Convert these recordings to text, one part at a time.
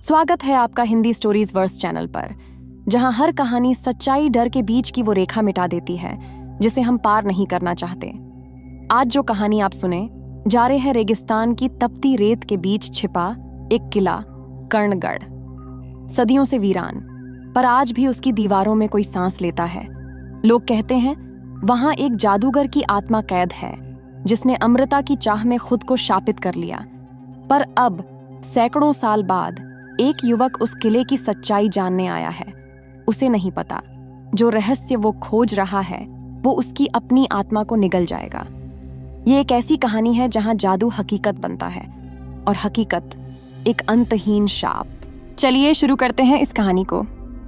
स्वागत है आपका हिंदी स्टोरीज वर्स चैनल पर, जहां हर कहानी सच्चाई डर के बीच की वो रेखा मिटा देती है जिसे हम पार नहीं करना चाहते। आज जो कहानी आप सुने जा रहे हैं रेगिस्तान की तपती रेत के बीच छिपा एक किला कर्णगढ़। सदियों से वीरान, पर आज भी उसकी दीवारों में कोई सांस लेता है। लोग कहते हैं वहां एक जादूगर की आत्मा कैद है जिसने अमृता की चाह में खुद को शापित कर लिया। पर अब सैकड़ों साल बाद एक युवक उस किले की सच्चाई जानने आया है। उसे नहीं पता जो रहस्य वो खोज रहा है वो उसकी अपनी आत्मा को निगल जाएगा। ये एक ऐसी कहानी है जहां जादू हकीकत बनता है और हकीकत एक अंतहीन शाप। चलिए शुरू करते हैं इस कहानी को।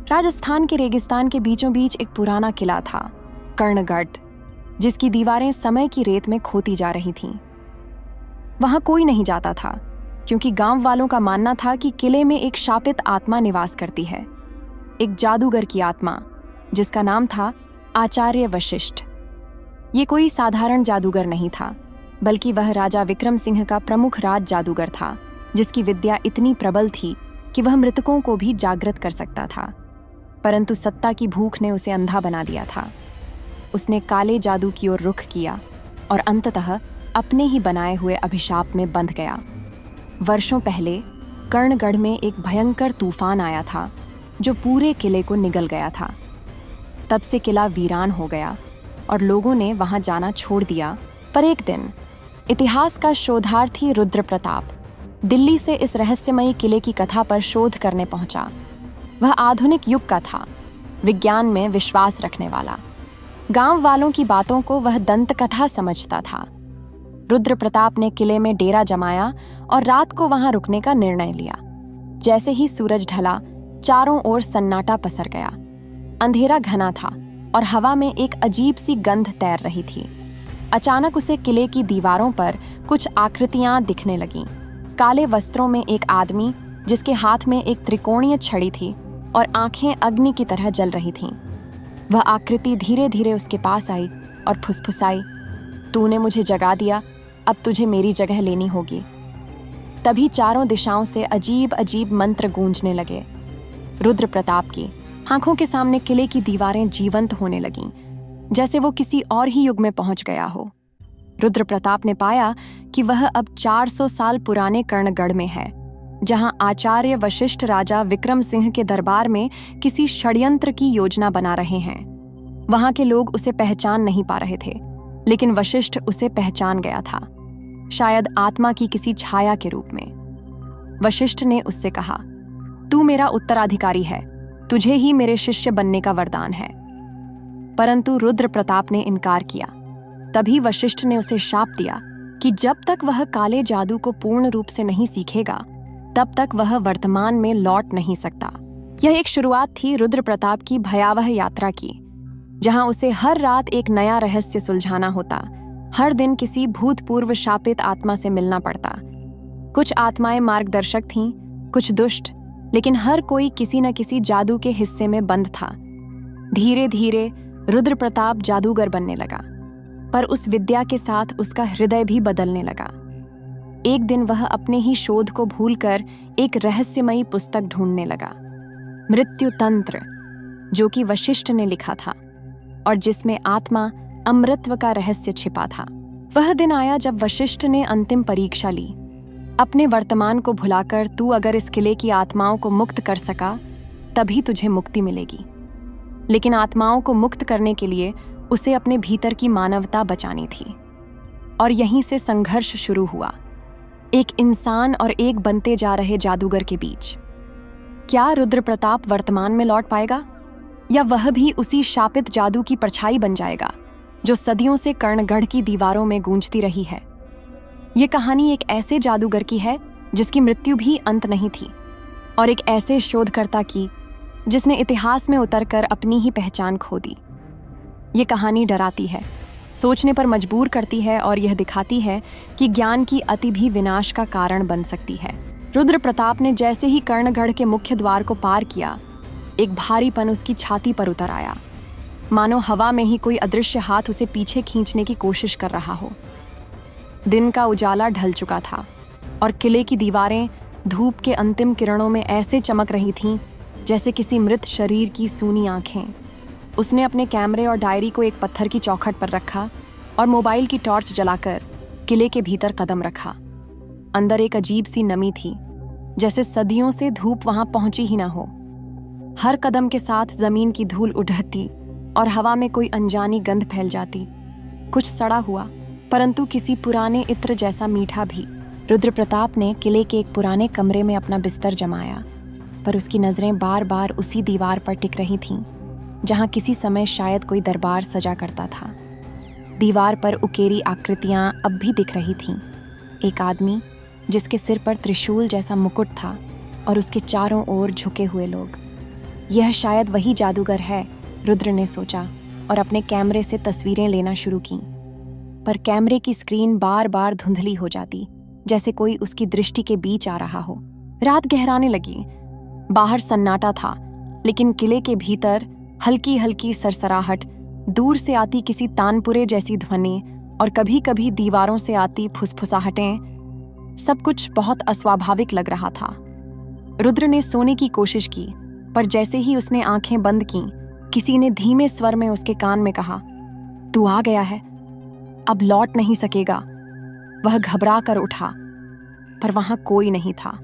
राजस्थान के रेगिस्तान के बीचों बीच एक पुराना किला था, कर्णगढ़, जिसकी दीवारें समय की रेत में खोती जा रही थीं। वहां कोई नहीं जाता था क्योंकि गांव वालों का मानना था कि किले में एक शापित आत्मा निवास करती है, एक जादूगर की आत्मा जिसका नाम था आचार्य वशिष्ठ। ये कोई साधारण जादूगर नहीं था, बल्कि वह राजा विक्रम सिंह का प्रमुख राज जादूगर था, जिसकी विद्या इतनी प्रबल थी कि वह मृतकों को भी जागृत कर सकता था। परंतु सत्ता की भूख ने उसे अंधा बना दिया था। उसने काले जादू की ओर रुख किया और अंततः अपने ही बनाए हुए अभिशाप में बंध गया। वर्षों पहले कर्णगढ़ में एक भयंकर तूफान आया था जो पूरे किले को निगल गया था। तब से किला वीरान हो गया और लोगों ने वहां जाना छोड़ दिया। पर एक दिन इतिहास का शोधार्थी रुद्र प्रताप दिल्ली से इस रहस्यमयी किले की कथा पर शोध करने पहुंचा। वह आधुनिक युग का था, विज्ञान में विश्वास रखने वाला। गांव वालों की बातों को वह दंतकथा समझता था। रुद्र प्रताप ने किले में डेरा जमाया और रात को वहां रुकने का निर्णय लिया। जैसे ही सूरज ढला, चारों ओर सन्नाटा पसर गया। अंधेरा घना था और हवा में एक अजीब सी गंध तैर रही थी। अचानक उसे किले की दीवारों पर कुछ आकृतियां दिखने लगीं। काले वस्त्रों में एक आदमी जिसके हाथ में एक त्रिकोणीय छड़ी थी और आंखें अग्नि की तरह जल रही थीं। वह आकृति धीरे धीरे उसके पास आई और फुसफुसाई, "तूने मुझे जगा दिया, अब तुझे मेरी जगह लेनी होगी।" तभी चारों दिशाओं से अजीब अजीब मंत्र गूंजने लगे। रुद्र प्रताप की आंखों के सामने किले की दीवारें जीवंत होने लगीं, जैसे वो किसी और ही युग में पहुंच गया हो। रुद्र प्रताप ने पाया कि वह अब 400 साल पुराने कर्णगढ़ में है, जहां आचार्य वशिष्ठ राजा विक्रम सिंह के दरबार में किसी षड्यंत्र की योजना बना रहे हैं। वहां के लोग उसे पहचान नहीं पा रहे थे, लेकिन वशिष्ठ उसे पहचान गया था, शायद आत्मा की किसी छाया के रूप में। वशिष्ठ ने उससे कहा, "तू मेरा उत्तराधिकारी है, तुझे ही मेरे शिष्य बनने का वरदान है।" परंतु रुद्र प्रताप ने इनकार किया। तभी वशिष्ठ ने उसे शाप दिया कि जब तक वह काले जादू को पूर्ण रूप से नहीं सीखेगा, तब तक वह वर्तमान में लौट नहीं सकता। यह एक शुरुआत थी रुद्र प्रताप की भयावह यात्रा की, जहां उसे हर रात एक नया रहस्य सुलझाना होता। हर दिन किसी भूतपूर्व शापित आत्मा से मिलना पड़ता। कुछ आत्माएं मार्गदर्शक थीं, कुछ दुष्ट, लेकिन हर कोई किसी न किसी जादू के हिस्से में बंद था। धीरे धीरे रुद्र प्रताप जादूगर बनने लगा, पर उस विद्या के साथ उसका हृदय भी बदलने लगा। एक दिन वह अपने ही शोध को भूलकर एक रहस्यमयी पुस्तक ढूंढने लगा, मृत्यु तंत्र, जो कि वशिष्ठ ने लिखा था और जिसमें आत्मा अमृतत्व का रहस्य छिपा था। वह दिन आया जब वशिष्ठ ने अंतिम परीक्षा ली। अपने वर्तमान को भुलाकर तू अगर इस किले की आत्माओं को मुक्त कर सका, तभी तुझे मुक्ति मिलेगी। लेकिन आत्माओं को मुक्त करने के लिए उसे अपने भीतर की मानवता बचानी थी। और यहीं से संघर्ष शुरू हुआ, एक इंसान और एक बनते जा रहे जादूगर के बीच। क्या रुद्र प्रताप वर्तमान में लौट पाएगा, या वह भी उसी शापित जादू की परछाई बन जाएगा जो सदियों से कर्णगढ़ की दीवारों में गूंजती रही है? ये कहानी एक ऐसे जादूगर की है जिसकी मृत्यु भी अंत नहीं थी, और एक ऐसे शोधकर्ता की जिसने इतिहास में उतरकर अपनी ही पहचान खो दी। ये कहानी डराती है, सोचने पर मजबूर करती है और यह दिखाती है कि ज्ञान की अति भी विनाश का कारण बन सकती है। रुद्र प्रताप ने जैसे ही कर्णगढ़ के मुख्य द्वार को पार किया, एक भारीपन उसकी छाती पर उतर आया, मानो हवा में ही कोई अदृश्य हाथ उसे पीछे खींचने की कोशिश कर रहा हो। दिन का उजाला ढल चुका था और किले की दीवारें धूप के अंतिम किरणों में ऐसे चमक रही थीं जैसे किसी मृत शरीर की सूनी आंखें। उसने अपने कैमरे और डायरी को एक पत्थर की चौखट पर रखा और मोबाइल की टॉर्च जलाकर किले के भीतर कदम रखा। अंदर एक अजीब सी नमी थी, जैसे सदियों से धूप वहां पहुंची ही ना हो। हर कदम के साथ जमीन की धूल उड़ती और हवा में कोई अनजानी गंध फैल जाती। कुछ सड़ा हुआ, परंतु किसी पुराने इत्र जैसा मीठा भी। रुद्र प्रताप ने किले के एक पुराने कमरे में अपना बिस्तर जमाया, पर उसकी नजरें बार बार उसी दीवार पर टिक रही थीं, जहां किसी समय शायद कोई दरबार सजा करता था। दीवार पर उकेरी आकृतियां अब भी दिख रही थीं। एक आदमी जिसके सिर पर त्रिशूल जैसा मुकुट था और उसके चारों ओर झुके हुए लोग। यह शायद वही जादूगर है, रुद्र ने सोचा और अपने कैमरे से तस्वीरें लेना शुरू की। पर कैमरे की स्क्रीन बार बार धुंधली हो जाती, जैसे कोई उसकी दृष्टि के बीच आ रहा हो। रात गहराने लगी। बाहर सन्नाटा था, लेकिन किले के भीतर हल्की हल्की सरसराहट, दूर से आती किसी तानपुरे जैसी ध्वनि और कभी कभी दीवारों से आती फुसफुसाहटें, सब कुछ बहुत अस्वाभाविक लग रहा था। रुद्र ने सोने की कोशिश की, पर जैसे ही उसने आंखें बंद कीं, किसी ने धीमे स्वर में उसके कान में कहा, "तू आ गया है, अब लौट नहीं सकेगा।" वह घबरा कर उठा, पर वहां कोई नहीं था।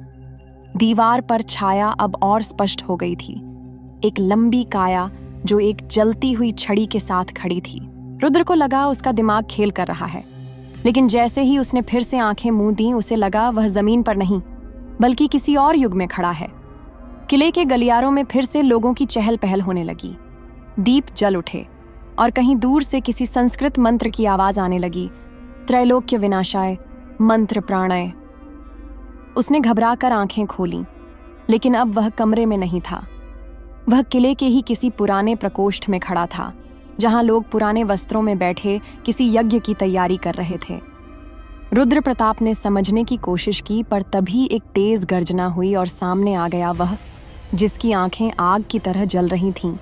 दीवार पर छाया अब और स्पष्ट हो गई थी, एक लंबी काया जो एक जलती हुई छड़ी के साथ खड़ी थी। रुद्र को लगा उसका दिमाग खेल कर रहा है, लेकिन जैसे ही उसने फिर से आंखें मूंद दी, उसे लगा वह जमीन पर नहीं बल्कि किसी और युग में खड़ा है। किले के गलियारों में फिर से लोगों की चहल पहल होने लगी। दीप जल उठे और कहीं दूर से किसी संस्कृत मंत्र की आवाज आने लगी, त्रैलोक्य विनाशाय मंत्र प्राणय। उसने घबरा कर आंखें खोलीं, लेकिन अब वह कमरे में नहीं था। वह किले के ही किसी पुराने प्रकोष्ठ में खड़ा था, जहां लोग पुराने वस्त्रों में बैठे किसी यज्ञ की तैयारी कर रहे थे। रुद्र प्रताप ने समझने की कोशिश की, पर तभी एक तेज गर्जना हुई और सामने आ गया वह जिसकी आंखें आग की तरह जल रही थीं।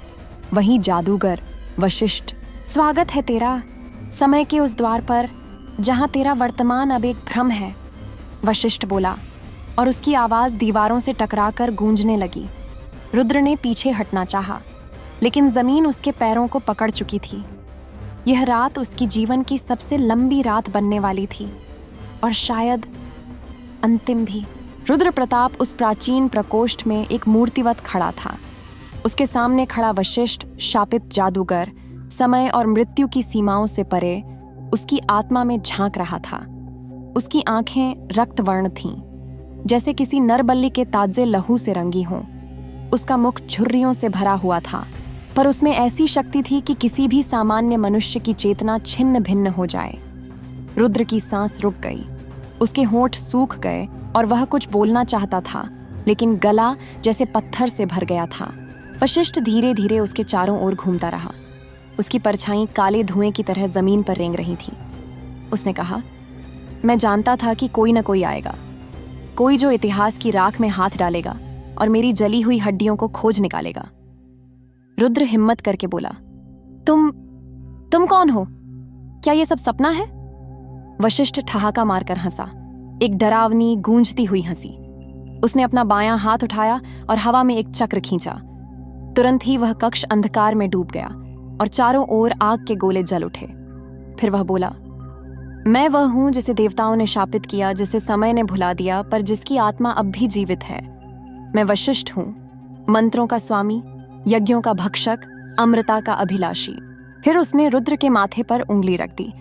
वही जादूगर वशिष्ठ। "स्वागत है तेरा समय के उस द्वार पर जहां तेरा वर्तमान अब एक भ्रम है," वशिष्ठ बोला, और उसकी आवाज दीवारों से टकराकर गूंजने लगी। रुद्र ने पीछे हटना चाहा, लेकिन जमीन उसके पैरों को पकड़ चुकी थी। यह रात उसकी जीवन की सबसे लंबी रात बनने वाली थी, और शायद अंतिम भी। रुद्र प्रताप उस प्राचीन प्रकोष्ठ में एक मूर्तिवत खड़ा था। उसके सामने खड़ा वशिष्ठ, शापित जादूगर, समय और मृत्यु की सीमाओं से परे उसकी आत्मा में झांक रहा था। उसकी आंखें रक्तवर्ण थीं, जैसे किसी नरबल्ली के ताजे लहू से रंगी हों। उसका मुख झुर्रियों से भरा हुआ था, पर उसमें ऐसी शक्ति थी कि किसी भी सामान्य मनुष्य की चेतना छिन्न भिन्न हो जाए। रुद्र की सांस रुक गई, उसके होंठ सूख गए और वह कुछ बोलना चाहता था, लेकिन गला जैसे पत्थर से भर गया था। वशिष्ठ धीरे धीरे उसके चारों ओर घूमता रहा। उसकी परछाई काले धुएं की तरह जमीन पर रेंग रही थी। उसने कहा, "मैं जानता था कि कोई न कोई आएगा, कोई जो इतिहास की राख में हाथ डालेगा और मेरी जली हुई हड्डियों को खोज निकालेगा।" रुद्र हिम्मत करके बोला, तुम कौन हो? क्या ये सब सपना है?" वशिष्ठ ठहाका मारकर हंसा, एक डरावनी गूंजती हुई हंसी। उसने अपना बायां हाथ उठाया और हवा में एक चक्र खींचा। तुरंत ही वह कक्ष अंधकार में डूब गया और चारों ओर आग के गोले जल उठे। फिर वह बोला, "मैं वह हूं जिसे देवताओं ने शापित किया, जिसे समय ने भुला दिया, पर जिसकी आत्मा अब भी जीवित है। मैं वशिष्ठ हूं, मंत्रों का स्वामी, यज्ञों का भक्षक, अमृता का अभिलाषी।" फिर उसने रुद्र के माथे पर उंगली रख दी।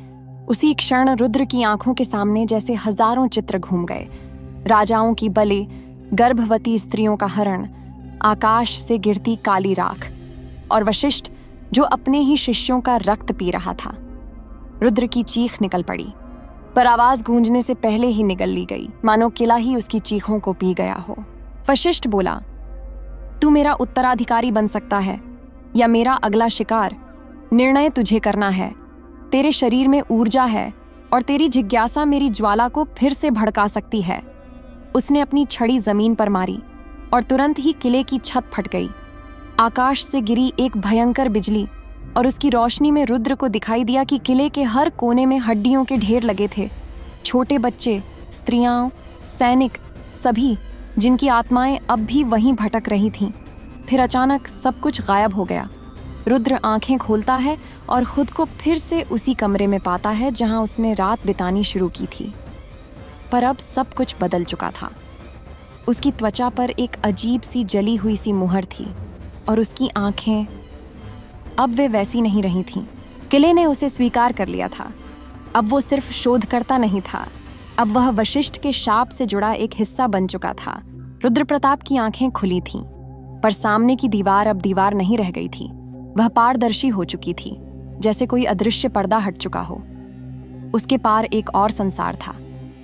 उसी क्षण रुद्र की आंखों के सामने जैसे हजारों चित्र घूम गए। राजाओं की बलि, गर्भवती स्त्रियों का हरण, आकाश से गिरती काली राख, और वशिष्ठ जो अपने ही शिष्यों का रक्त पी रहा था। रुद्र की चीख निकल पड़ी, पर आवाज गूंजने से पहले ही निगल ली गई, मानो किला ही उसकी चीखों को पी गया हो। वशिष्ठ बोला, "तू मेरा उत्तराधिकारी बन सकता है या मेरा अगला शिकार, निर्णय तुझे करना है। तेरे शरीर में ऊर्जा है और तेरी जिज्ञासा मेरी ज्वाला को फिर से भड़का सकती है।" उसने अपनी छड़ी जमीन पर मारी और तुरंत ही किले की छत फट गई। आकाश से गिरी एक भयंकर बिजली और उसकी रोशनी में रुद्र को दिखाई दिया कि किले के हर कोने में हड्डियों के ढेर लगे थे। छोटे बच्चे, स्त्रियां, सैनिक, सभी जिनकी आत्माएं अब भी वहीं भटक रही थीं। फिर अचानक सब कुछ गायब हो गया। रुद्र आंखें खोलता है और खुद को फिर से उसी कमरे में पाता है जहां उसने रात बितानी शुरू की थी। पर अब सब कुछ बदल चुका था। उसकी त्वचा पर एक अजीब सी जली हुई सी मुहर थी और उसकी आंखें अब वे वैसी नहीं रही थीं। किले ने उसे स्वीकार कर लिया था। अब वो सिर्फ शोधकर्ता नहीं था, अब वह वशिष्ठ के शाप से जुड़ा एक हिस्सा बन चुका था। रुद्र प्रताप की आंखें खुली थीं, पर सामने की दीवार अब दीवार नहीं रह गई थी। वह पारदर्शी हो चुकी थी, जैसे कोई अदृश्य पर्दा हट चुका हो। उसके पार एक और संसार था,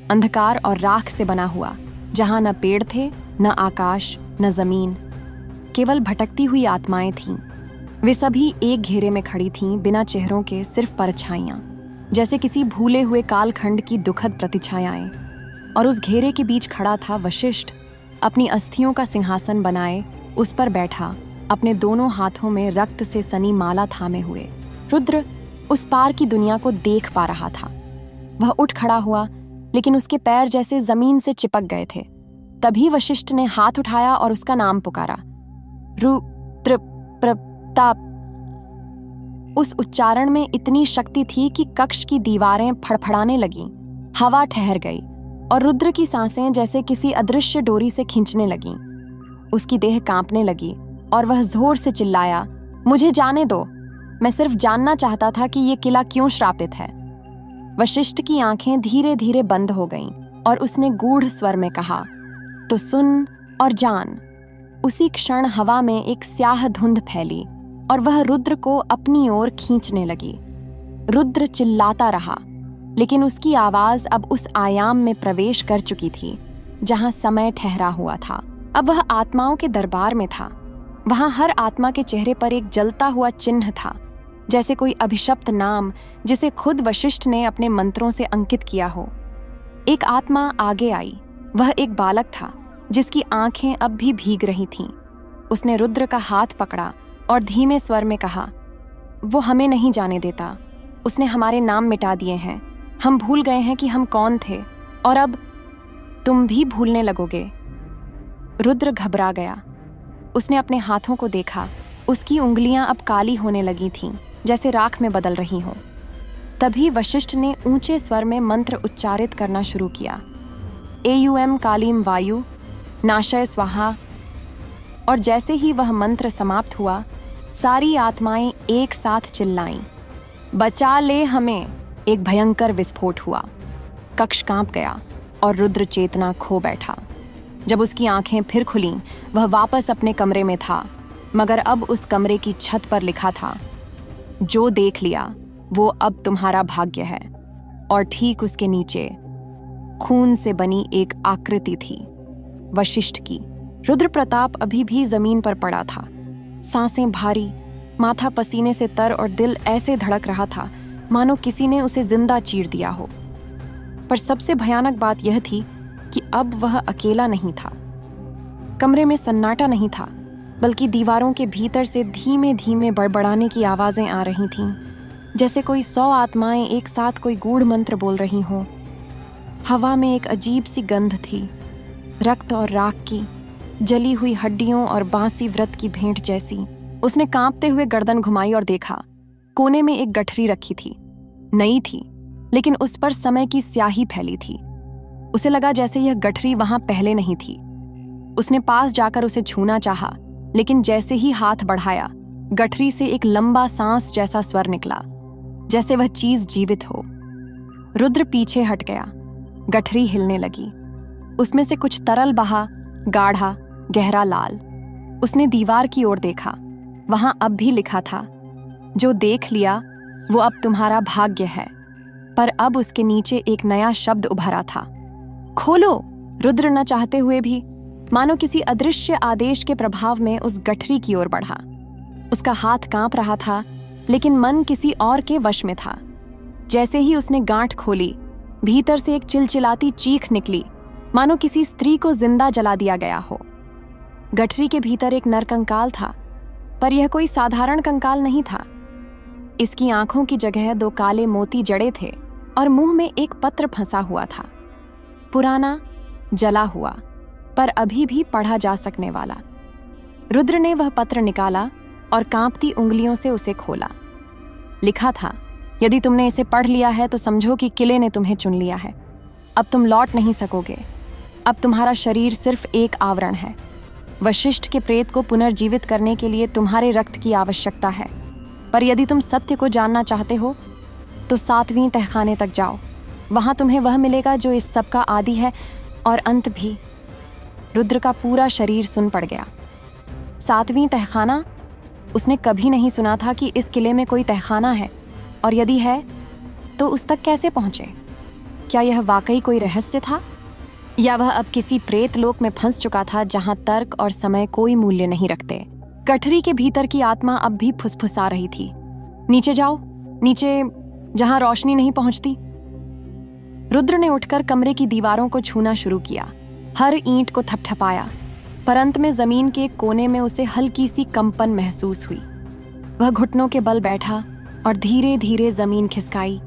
अंधकार और राख से बना हुआ, जहां न पेड़ थे, न आकाश, न जमीन, केवल भटकती हुई आत्माएं थीं। वे सभी एक घेरे में खड़ी थीं, बिना चेहरों के, सिर्फ परछाइयां, जैसे किसी भूले हुए कालखंड की दुखद प्रतिछायाएं। और उस घेरे के बीच खड़ा था वशिष्ठ, अपनी अस्थियों का सिंहासन बनाए उस पर बैठा, अपने दोनों हाथों में रक्त से सनी माला थामे हुए। रुद्र उस पार की दुनिया को देख पा रहा था। वह उठ खड़ा हुआ, लेकिन उसके पैर जैसे जमीन से चिपक गए थे। तभी वशिष्ठ ने हाथ उठाया और उसका नाम पुकारा, रुद्र प्रताप। उस उच्चारण में इतनी शक्ति थी कि कक्ष की दीवारें फड़फड़ाने लगीं, हवा ठहर गई और रुद्र की सांसें जैसे किसी अदृश्य डोरी से खींचने लगीं। उसकी देह कांपने लगी और वह जोर से चिल्लाया, मुझे जाने दो, मैं सिर्फ जानना चाहता था कि ये किला क्यों श्रापित है। वशिष्ठ की आंखें धीरे धीरे बंद हो गईं और उसने गूढ़ स्वर में कहा, तो सुन और जान। उसी क्षण हवा में एक स्याह धुंध फैली और वह रुद्र को अपनी ओर खींचने लगी। रुद्र चिल्लाता रहा, लेकिन उसकी आवाज अब उस आयाम में प्रवेश कर चुकी थी जहां समय ठहरा हुआ था। अब वह आत्माओं के दरबार में था। वहां हर आत्मा के चेहरे पर एक जलता हुआ चिन्ह था, जैसे कोई अभिशप्त नाम जिसे खुद वशिष्ठ ने अपने मंत्रों से अंकित किया हो। एक आत्मा आगे आई। वह एक बालक था जिसकी आंखें अब भी भीग रही थीं। उसने रुद्र का हाथ पकड़ा और धीमे स्वर में कहा, वो हमें नहीं जाने देता। उसने हमारे नाम मिटा दिए हैं। हम भूल गए हैं कि हम कौन थे और अब तुम भी भूलने लगोगे। रुद्र घबरा गया। उसने अपने हाथों को देखा। उसकी उंगलियां अब काली होने लगी थीं, जैसे राख में बदल रही हों। तभी वशिष्ठ ने ऊंचे स्वर में मंत्र उच्चारित करना शुरू किया, एयुएम कालीम वायु नाशय स्वाहा। और जैसे ही वह मंत्र समाप्त हुआ, सारी आत्माएं एक साथ चिल्लाईं, बचा ले हमें। एक भयंकर विस्फोट हुआ। कक्ष कांप गया और रुद्र चेतना खो बैठा। जब उसकी आंखें फिर खुलीं, वह वापस अपने कमरे में था, मगर अब उस कमरे की छत पर लिखा था, जो देख लिया वो अब तुम्हारा भाग्य है। और ठीक उसके नीचे खून से बनी एक आकृति थी, वशिष्ठ की। रुद्र प्रताप अभी भी जमीन पर पड़ा था, सांसें भारी, माथा पसीने से तर और दिल ऐसे धड़क रहा था मानो किसी ने उसे जिंदा चीर दिया हो। पर सबसे भयानक बात यह थी कि अब वह अकेला नहीं था। कमरे में सन्नाटा नहीं था, बल्कि दीवारों के भीतर से धीमे धीमे बड़बड़ाने की आवाजें आ रही थीं, जैसे कोई 100 आत्माएं एक साथ कोई गूढ़ मंत्र बोल रही हों। हवा में एक अजीब सी गंध थी, रक्त और राख की, जली हुई हड्डियों और बांसी व्रत की भेंट जैसी। उसने कांपते हुए गर्दन घुमाई और देखा, कोने में एक गठरी रखी थी। नई थी, लेकिन उस पर समय की स्याही फैली थी। उसे लगा जैसे यह गठरी वहां पहले नहीं थी। उसने पास जाकर उसे छूना चाहा, लेकिन जैसे ही हाथ बढ़ाया, गठरी से एक लंबा सांस जैसा स्वर निकला, जैसे वह चीज जीवित हो। रुद्र पीछे हट गया। गठरी हिलने लगी। उसमें से कुछ तरल बहा, गाढ़ा, गहरा लाल। उसने दीवार की ओर देखा। वहां अब भी लिखा था, जो देख लिया वो अब तुम्हारा भाग्य है। पर अब उसके नीचे एक नया शब्द उभरा था, खोलो। रुद्र न चाहते हुए भी, मानो किसी अदृश्य आदेश के प्रभाव में, उस गठरी की ओर बढ़ा। उसका हाथ कांप रहा था, लेकिन मन किसी और के वश में था। जैसे ही उसने गांठ खोली, भीतर से एक चिलचिलाती चीख निकली, मानो किसी स्त्री को जिंदा जला दिया गया हो। गठरी के भीतर एक नर कंकाल था, पर यह कोई साधारण कंकाल नहीं था। इसकी आंखों की जगह 2 काले मोती जड़े थे और मुंह में एक पत्र फंसा हुआ था, पुराना, जला हुआ, पर अभी भी पढ़ा जा सकने वाला। रुद्र ने वह पत्र निकाला और कांपती उंगलियों से उसे खोला। लिखा था, यदि तुमने इसे पढ़ लिया है तो समझो कि किले ने तुम्हें चुन लिया है। अब तुम लौट नहीं सकोगे। अब तुम्हारा शरीर सिर्फ एक आवरण है। वशिष्ठ के प्रेत को पुनर्जीवित करने के लिए तुम्हारे रक्त की आवश्यकता है। पर यदि तुम सत्य को जानना चाहते हो तो 7वीं तहखाने तक जाओ। वहां तुम्हें वह मिलेगा जो इस सब का आदि है और अंत भी। रुद्र का पूरा शरीर सुन पड़ गया। 7वीं तहखाना? उसने कभी नहीं सुना था कि इस किले में कोई तहखाना है, और यदि है तो उस तक कैसे पहुंचे? क्या यह वाकई कोई रहस्य था, या वह अब किसी प्रेत लोक में फंस चुका था जहां तर्क और समय कोई मूल्य नहीं रखते? गठरी के भीतर की आत्मा अब भी फुसफुसा रही थी। नीचे जाओ, नीचे, जहां रोशनी नहीं पहुंचती। रुद्र ने उठकर कमरे की दीवारों को छूना शुरू किया, हर ईंट को थपथपाया, पर अंत में जमीन के कोने में उसे हल्की सी कंपन महसूस हुई। वह घुटनों के बल बैठा और धीरे धीरे जमीन खिसकाई।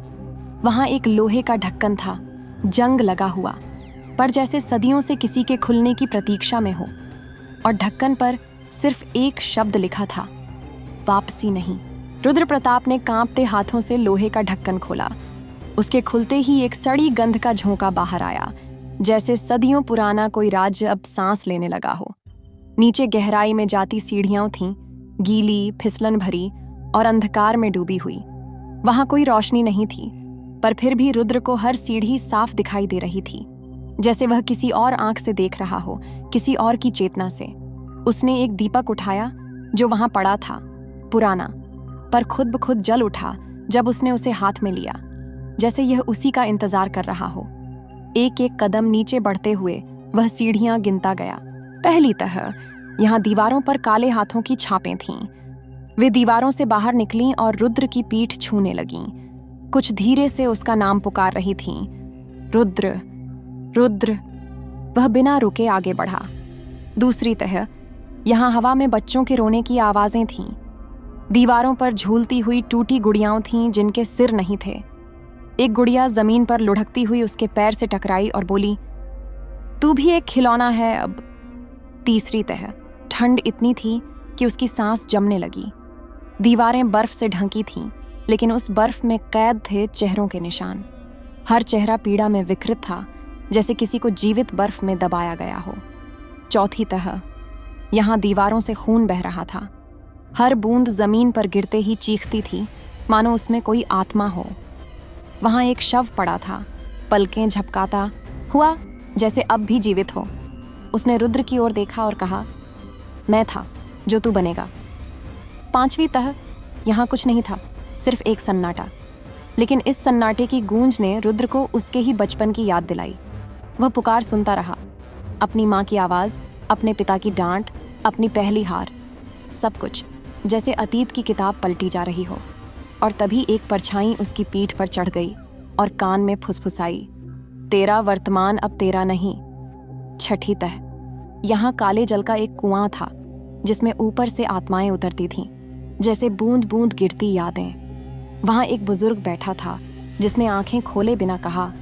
वहां एक लोहे का ढक्कन था, जंग लगा हुआ, पर जैसे सदियों से किसी के खुलने की प्रतीक्षा में हो। और ढक्कन पर सिर्फ एक शब्द लिखा था, वापसी नहीं। रुद्र प्रताप ने कांपते हाथों से लोहे का ढक्कन खोला। उसके खुलते ही एक सड़ी गंध का झोंका बाहर आया, जैसे सदियों पुराना कोई राज्य अब सांस लेने लगा हो। नीचे गहराई में जाती सीढ़ियां थीं, गीली, फिसलन भरी और अंधकार में डूबी हुई। वहां कोई रोशनी नहीं थी, पर फिर भी रुद्र को हर सीढ़ी साफ दिखाई दे रही थी, जैसे वह किसी और आंख से देख रहा हो, किसी और की चेतना से। उसने एक दीपक उठाया जो वहां पड़ा था, पुराना, पर खुद ब खुद जल उठा जब उसने उसे हाथ में लिया, जैसे यह उसी का इंतजार कर रहा हो। एक एक कदम नीचे बढ़ते हुए वह सीढ़ियां गिनता गया। पहली तह, यहाँ दीवारों पर काले हाथों की छापें थीं। वे दीवारों से बाहर निकलीं और रुद्र की पीठ छूने लगीं। कुछ धीरे से उसका नाम पुकार रही थीं, रुद्र, रुद्र। वह बिना रुके आगे बढ़ा। दूसरी तह, यहाँ हवा में बच्चों के रोने की आवाजें थीं। दीवारों पर झूलती हुई टूटी गुड़ियाओं थीं जिनके सिर नहीं थे। एक गुड़िया जमीन पर लुढ़कती हुई उसके पैर से टकराई और बोली, तू भी एक खिलौना है अब। तीसरी तह, ठंड इतनी थी कि उसकी सांस जमने लगी। दीवारें बर्फ से ढंकी थीं, लेकिन उस बर्फ में कैद थे चेहरों के निशान। हर चेहरा पीड़ा में विकृत था, जैसे किसी को जीवित बर्फ में दबाया गया हो। चौथी तह, यहाँ दीवारों से खून बह रहा था। हर बूंद जमीन पर गिरते ही चीखती थी, मानो उसमें कोई आत्मा हो। वहां एक शव पड़ा था, पलकें झपकाता हुआ, जैसे अब भी जीवित हो। उसने रुद्र की ओर देखा और कहा, मैं था जो तू बनेगा। पांचवी तह, यहाँ कुछ नहीं था, सिर्फ एक सन्नाटा। लेकिन इस सन्नाटे की गूंज ने रुद्र को उसके ही बचपन की याद दिलाई। वह पुकार सुनता रहा, अपनी माँ की आवाज़, अपने पिता की डांट, अपनी पहली हार, सब कुछ जैसे अतीत की किताब पलटी जा रही हो। और तभी एक परछाई उसकी पीठ पर चढ़ गई और कान में फुसफुसाई, तेरा वर्तमान अब तेरा नहीं। छठी तह, यहाँ काले जल का एक कुआं था, जिसमें ऊपर से आत्माएं उतरती थीं, जैसे बूंद बूंद गिरती यादें। वहां एक बुजुर्ग बैठा था, जिसने आंखें खोले बिना कहा,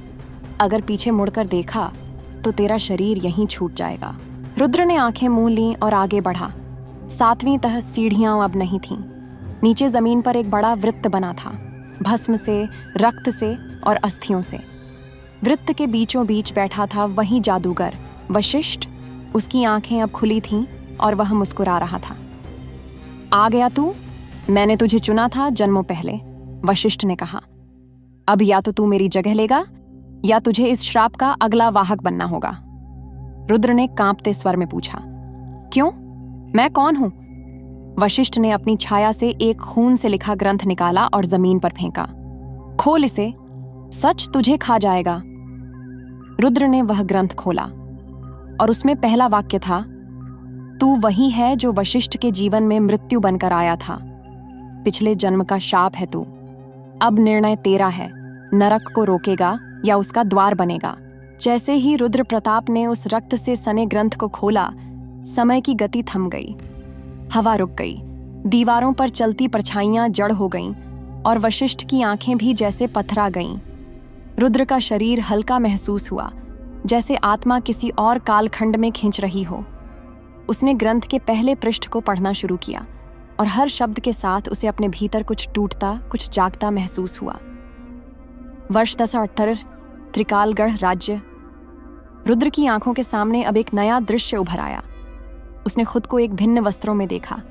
अगर पीछे मुड़कर देखा तो तेरा शरीर यहीं छूट जाएगा। रुद्र ने आंखें मूंद लीं और आगे बढ़ा। 7वीं तह सीढ़ियां अब नहीं थीं। नीचे जमीन पर एक बड़ा वृत्त बना था, भस्म से, रक्त से और अस्थियों से। वृत्त के बीचों बीच बैठा था वही जादूगर वशिष्ठ। उसकी आंखें अब खुली थीं और वह मुस्कुरा रहा था। आ गया तू, मैंने तुझे चुना था जन्मों पहले, वशिष्ठ ने कहा। अब या तो तू मेरी जगह लेगा या तुझे इस श्राप का अगला वाहक बनना होगा। रुद्र ने कांपते स्वर में पूछा, क्यों? मैं कौन हूं? वशिष्ठ ने अपनी छाया से एक खून से लिखा ग्रंथ निकाला और जमीन पर फेंका। खोल इसे, सच तुझे खा जाएगा। रुद्र ने वह ग्रंथ खोला और उसमें पहला वाक्य था, तू वही है जो वशिष्ठ के जीवन में मृत्यु बनकर आया था। पिछले जन्म का शाप है तू। अब निर्णय तेरा है, नरक को रोकेगा या उसका द्वार बनेगा। जैसे ही रुद्र प्रताप ने उस रक्त से सने ग्रंथ को खोला, समय की गति थम गई। हवा रुक गई, दीवारों पर चलती परछाइयां जड़ हो गईं और वशिष्ठ की आंखें भी जैसे पथरा गईं। रुद्र का शरीर हल्का महसूस हुआ, जैसे आत्मा किसी और कालखंड में खींच रही हो। उसने ग्रंथ के पहले पृष्ठ को पढ़ना शुरू किया और हर शब्द के साथ उसे अपने भीतर कुछ टूटता, कुछ जागता महसूस हुआ। वर्ष 1078, त्रिकालगढ़ राज्य। रुद्र की आंखों के सामने अब एक नया दृश्य उभर आया। उसने खुद को एक भिन्न वस्त्रों में देखा,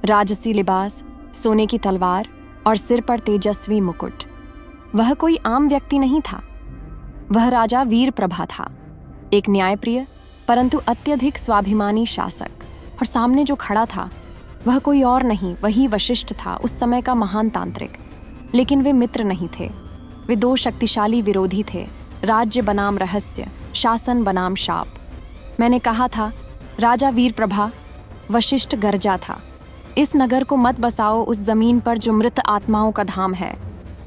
राजसी लिबास, सोने की तलवार और सिर पर तेजस्वी मुकुट। वह कोई आम व्यक्ति नहीं था, वह राजा वीर प्रभा था, एक न्यायप्रिय परंतु अत्यधिक स्वाभिमानी शासक। और सामने जो खड़ा था वह कोई और नहीं, वही वशिष्ठ था, उस समय का महान तांत्रिक। लेकिन वे मित्र नहीं थे, वे दो शक्तिशाली विरोधी थे, राज्य बनाम रहस्य, शासन बनाम शाप। मैंने कहा था, राजा वीर प्रभा, वशिष्ठ गर्जा था, इस नगर को मत बसाओ उस जमीन पर जो मृत आत्माओं का धाम है,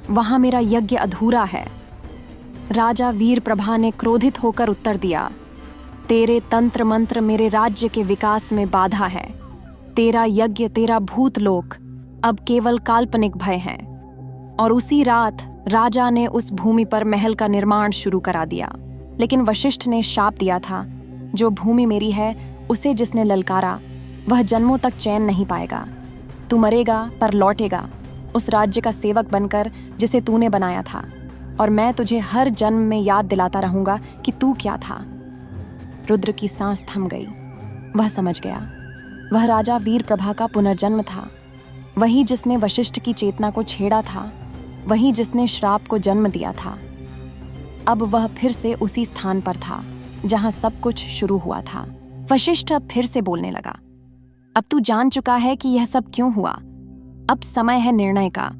वहां मेरा यज्ञ अधूरा है। राजा वीर प्रभा ने क्रोधित होकर उत्तर दिया, तेरे तंत्र मंत्र मेरे राज्य के विकास में बाधा है। तेरा यज्ञ, तेरा भूतलोक अब केवल काल्पनिक भय है। और उसी रात राजा ने उस भूमि पर महल का निर्माण शुरू करा दिया। लेकिन वशिष्ठ ने शाप दिया था, जो भूमि मेरी है उसे जिसने ललकारा वह जन्मों तक चैन नहीं पाएगा। तू मरेगा पर लौटेगा उस राज्य का सेवक बनकर जिसे तूने बनाया था, और मैं तुझे हर जन्म में याद दिलाता रहूंगा कि तू क्या था। रुद्र की सांस थम गई। वह समझ गया, वह राजा वीर प्रभा का पुनर्जन्म था, वही जिसने वशिष्ठ की चेतना को छेड़ा था, वही जिसने श्राप को जन्म दिया था। अब वह फिर से उसी स्थान पर था जहां सब कुछ शुरू हुआ था। वशिष्ठ अब फिर से बोलने लगा, अब तू जान चुका है कि यह सब क्यों हुआ। अब समय है निर्णय का।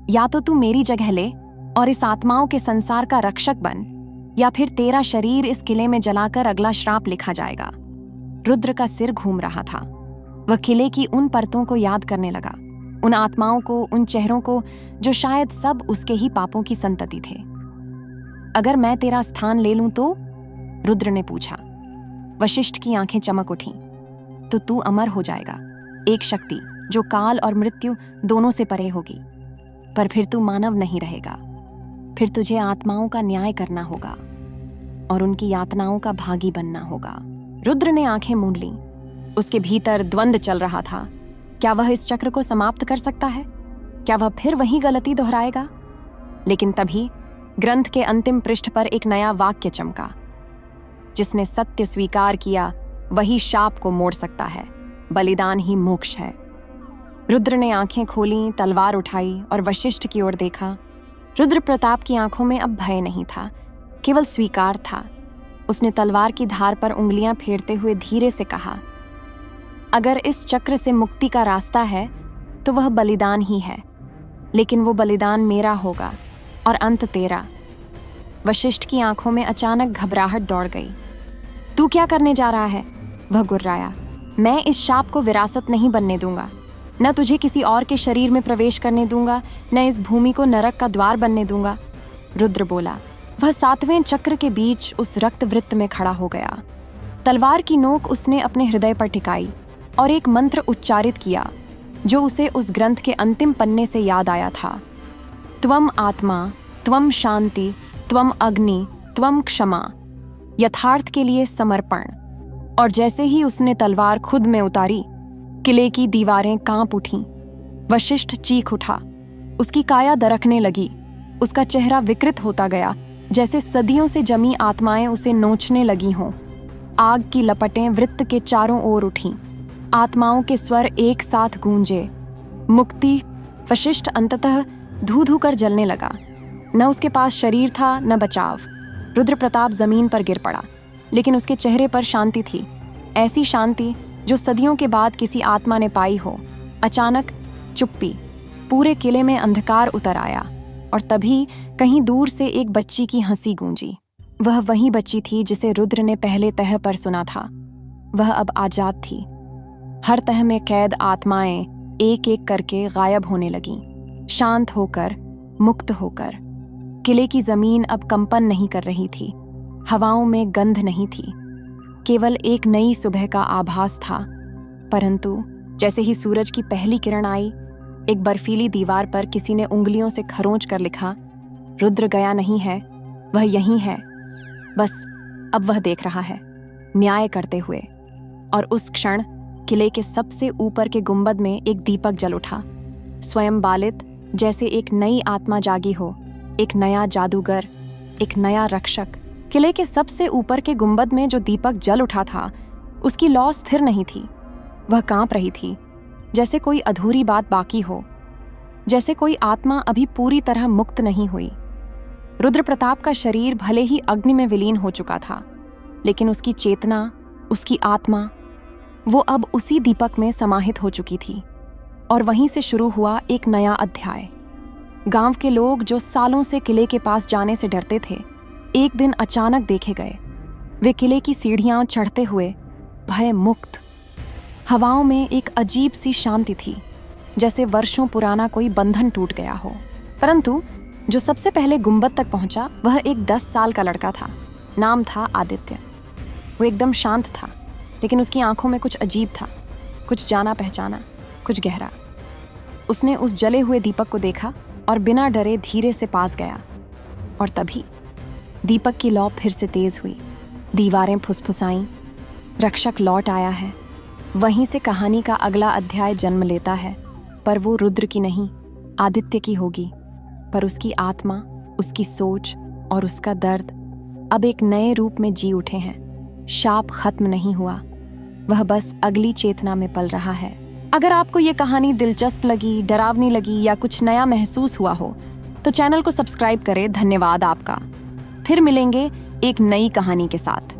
या तो तू मेरी जगह ले और इस आत्माओं के संसार का रक्षक बन, या फिर तेरा शरीर इस किले में जलाकर अगला श्राप लिखा जाएगा। रुद्र का सिर घूम रहा था। वह किले की उन परतों को याद करने लगा, उन आत्माओं को, उन चेहरों को जो शायद सब उसके ही पापों की संतति थे। अगर मैं तेरा स्थान ले लूं तो? रुद्र ने पूछा। वशिष्ठ की आंखें चमक उठीं। तो तू अमर हो जाएगा, एक शक्ति जो काल और मृत्यु दोनों से परे होगी। पर फिर तू मानव नहीं रहेगा, फिर तुझे आत्माओं का न्याय करना होगा और उनकी यातनाओं का भागी बनना होगा। रुद्र ने आंखें मूंद लीं। उसके भीतर द्वंद्व चल रहा था। क्या वह इस चक्र को समाप्त कर सकता है? क्या वह फिर वही गलती दोहराएगा? लेकिन तभी ग्रंथ के अंतिम पृष्ठ पर एक नया वाक्य चमका, जिसने सत्य स्वीकार किया वही शाप को मोड़ सकता है, बलिदान ही मोक्ष है। रुद्र ने आंखें खोलीं, तलवार उठाई और वशिष्ठ की ओर देखा। रुद्र प्रताप की आंखों में अब भय नहीं था, केवल स्वीकार था। उसने तलवार की धार पर उंगलियां फेरते हुए धीरे से कहा, अगर इस चक्र से मुक्ति का रास्ता है तो वह बलिदान ही है, लेकिन वो बलिदान मेरा होगा और अंत तेरा। वशिष्ठ की आंखों में अचानक घबराहट दौड़ गई। तू क्या करने जा रहा है? वह गुर्राया। मैं इस शाप को विरासत नहीं बनने दूंगा, न तुझे किसी और के शरीर में प्रवेश करने दूंगा, न इस भूमि को नरक का द्वार बनने दूंगा। रुद्र बोला। वह 7वें चक्र के बीच उस रक्त वृत्त में खड़ा हो गया। तलवार की नोक उसने अपने हृदय पर टिकाई और एक मंत्र उच्चारित किया जो उसे उस ग्रंथ के अंतिम पन्ने से याद आया था। त्वम आत्मा, त्वम शांति, त्वम अग्नि, त्वम क्षमा। यथार्थ के लिए समर्पण। और जैसे ही उसने तलवार खुद में उतारी, किले की दीवारें कांप उठीं। वशिष्ठ चीख उठा। उसकी काया दरकने लगी। उसका चेहरा विकृत होता गया, जैसे सदियों से जमी आत्माएं उसे नोचने लगी हों। आग की लपटें वृत्त के चारों ओर उठीं। आत्माओं के स्वर एक साथ गूंजे। मुक्ति। वशिष्ठ अंततः धू धू कर जलने लगा। न उसके पास शरीर था, न बचाव। रुद्र प्रताप जमीन पर गिर पड़ा, लेकिन उसके चेहरे पर शांति थी, ऐसी शांति जो सदियों के बाद किसी आत्मा ने पाई हो। अचानक चुप्पी। पूरे किले में अंधकार उतर आया और तभी कहीं दूर से एक बच्ची की हंसी गूंजी। वह वही बच्ची थी जिसे रुद्र ने पहले तह पर सुना था। वह अब आजाद थी। हर तह में कैद आत्माएं एक एक करके गायब होने लगीं, शांत होकर, मुक्त होकर। किले की जमीन अब कंपन नहीं कर रही थी। हवाओं में गंध नहीं थी, केवल एक नई सुबह का आभास था। परंतु जैसे ही सूरज की पहली किरण आई, एक बर्फीली दीवार पर किसी ने उंगलियों से खरोंच कर लिखा, रुद्र गया नहीं है, वह यहीं है, बस अब वह देख रहा है, न्याय करते हुए। और उस क्षण किले के सबसे ऊपर के गुंबद में एक दीपक जल उठा, स्वयं बालित, जैसे एक नई आत्मा जागी हो, एक नया जादूगर, एक नया रक्षक। किले के सबसे ऊपर के गुंबद में जो दीपक जल उठा था, उसकी लौ स्थिर नहीं थी। वह कांप रही थी, जैसे कोई अधूरी बात बाकी हो, जैसे कोई आत्मा अभी पूरी तरह मुक्त नहीं हुई। रुद्र प्रताप का शरीर भले ही अग्नि में विलीन हो चुका था, लेकिन उसकी चेतना, उसकी आत्मा, वो अब उसी दीपक में समाहित हो चुकी थी। और वहीं से शुरू हुआ एक नया अध्याय। गांव के लोग जो सालों से किले के पास जाने से डरते थे, एक दिन अचानक देखे गए। वे किले की सीढ़ियां चढ़ते हुए भय मुक्त। हवाओं में एक अजीब सी शांति थी, जैसे वर्षों पुराना कोई बंधन टूट गया हो। परंतु जो सबसे पहले गुंबद तक पहुंचा, वह एक 10 साल का लड़का था। नाम था आदित्य। वो एकदम शांत था, लेकिन उसकी आंखों में कुछ अजीब था, कुछ जाना पहचाना, कुछ गहरा। उसने उस जले हुए दीपक को देखा और बिना डरे धीरे से पास गया। और तभी दीपक की लौ फिर से तेज हुई, दीवारें फुसफुसाईं, रक्षक लौट आया है। वहीं से कहानी का अगला अध्याय जन्म लेता है, पर वो रुद्र की नहीं, आदित्य की होगी। पर उसकी आत्मा, उसकी सोच और उसका दर्द अब एक नए रूप में जी उठे हैं। शाप खत्म नहीं हुआ, वह बस अगली चेतना में पल रहा है। अगर आपको ये कहानी दिलचस्प लगी, डरावनी लगी या कुछ नया महसूस हुआ हो, तो चैनल को सब्सक्राइब करें। धन्यवाद आपका। फिर मिलेंगे एक नई कहानी के साथ।